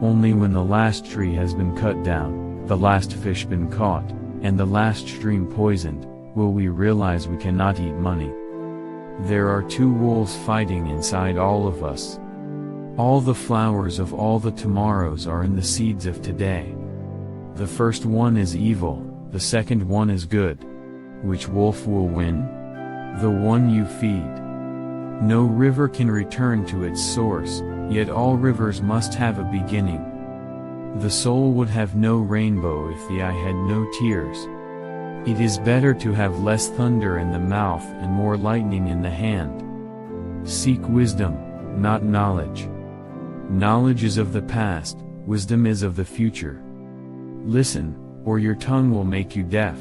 Only when the last tree has been cut down, the last fish been caught, and the last stream poisoned, will we realize we cannot eat money. There are two wolves fighting inside all of us. All the flowers of all the tomorrows are in the seeds of today. The first one is evil, the second one is good. Which wolf will win? The one you feed. No river can return to its source, yet all rivers must have a beginning. The soul would have no rainbow if the eye had no tears. It is better to have less thunder in the mouth and more lightning in the hand. Seek wisdom, not knowledge. Knowledge is of the past, wisdom is of the future. Listen, or your tongue will make you deaf.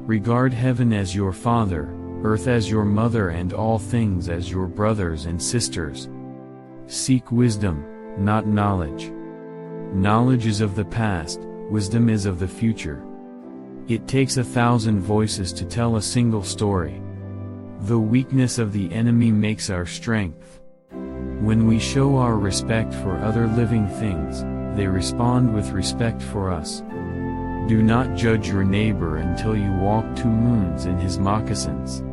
Regard heaven as your father, earth as your mother, and all things as your brothers and sisters. Seek wisdom, not knowledge. Knowledge is of the past, wisdom is of the future. It takes 1,000 voices to tell a single story. The weakness of the enemy makes our strength. When we show our respect for other living things, they respond with respect for us. Do not judge your neighbor until you walk 2 moons in his moccasins.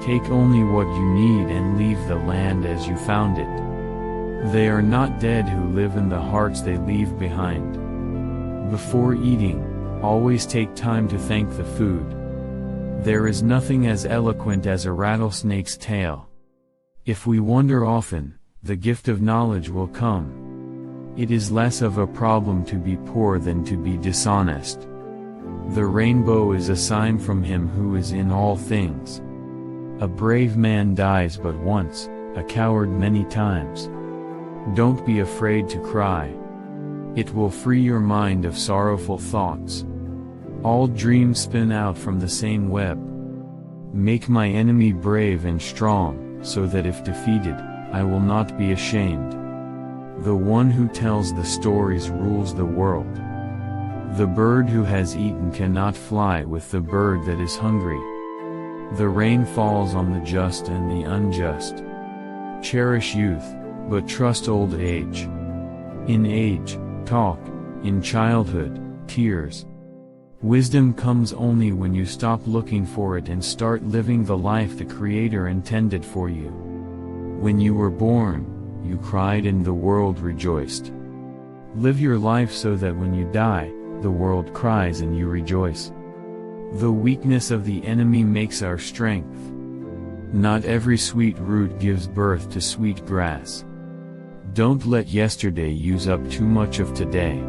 Take only what you need and leave the land as you found it. They are not dead who live in the hearts they leave behind. Before eating, always take time to thank the food. There is nothing as eloquent as a rattlesnake's tail. If we wonder often, the gift of knowledge will come. It is less of a problem to be poor than to be dishonest. The rainbow is a sign from Him who is in all things. A brave man dies but once, a coward many times. Don't be afraid to cry. It will free your mind of sorrowful thoughts. All dreams spin out from the same web. Make my enemy brave and strong, so that if defeated, I will not be ashamed. The one who tells the stories rules the world. The bird who has eaten cannot fly with the bird that is hungry. The rain falls on the just and the unjust. Cherish youth, but trust old age. In age, talk; in childhood, tears. Wisdom comes only when you stop looking for it and start living the life the Creator intended for you. When you were born, you cried and the world rejoiced. Live your life so that when you die, the world cries and you rejoice. The weakness of the enemy makes our strength. Not every sweet root gives birth to sweet grass. Don't let yesterday use up too much of today.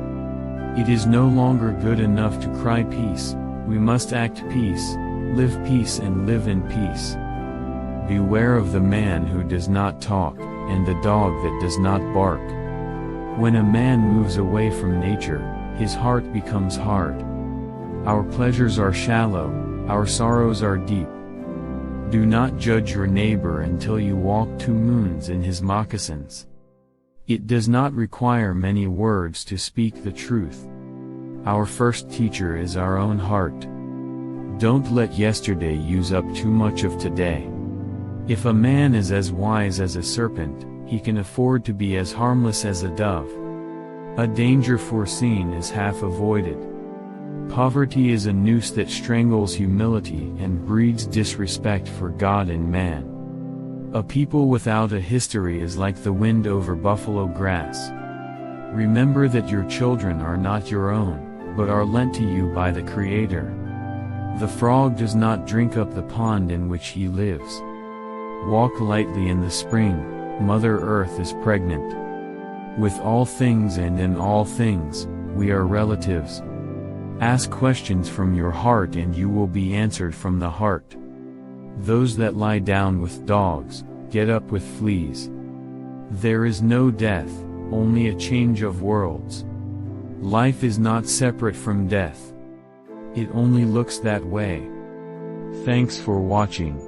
It is no longer good enough to cry peace, we must act peace, live peace and live in peace. Beware of the man who does not talk, and the dog that does not bark. When a man moves away from nature, his heart becomes hard. Our pleasures are shallow, our sorrows are deep. Do not judge your neighbor until you walk 2 moons in his moccasins. It does not require many words to speak the truth. Our first teacher is our own heart. Don't let yesterday use up too much of today. If a man is as wise as a serpent, he can afford to be as harmless as a dove. A danger foreseen is half avoided. Poverty is a noose that strangles humility and breeds disrespect for God and man. A people without a history is like the wind over buffalo grass. Remember that your children are not your own, but are lent to you by the Creator. The frog does not drink up the pond in which he lives. Walk lightly in the spring, Mother Earth is pregnant. With all things and in all things, we are relatives. Ask questions from your heart and you will be answered from the heart. Those that lie down with dogs, get up with fleas. There is no death, only a change of worlds. Life is not separate from death. It only looks that way. Thanks for watching.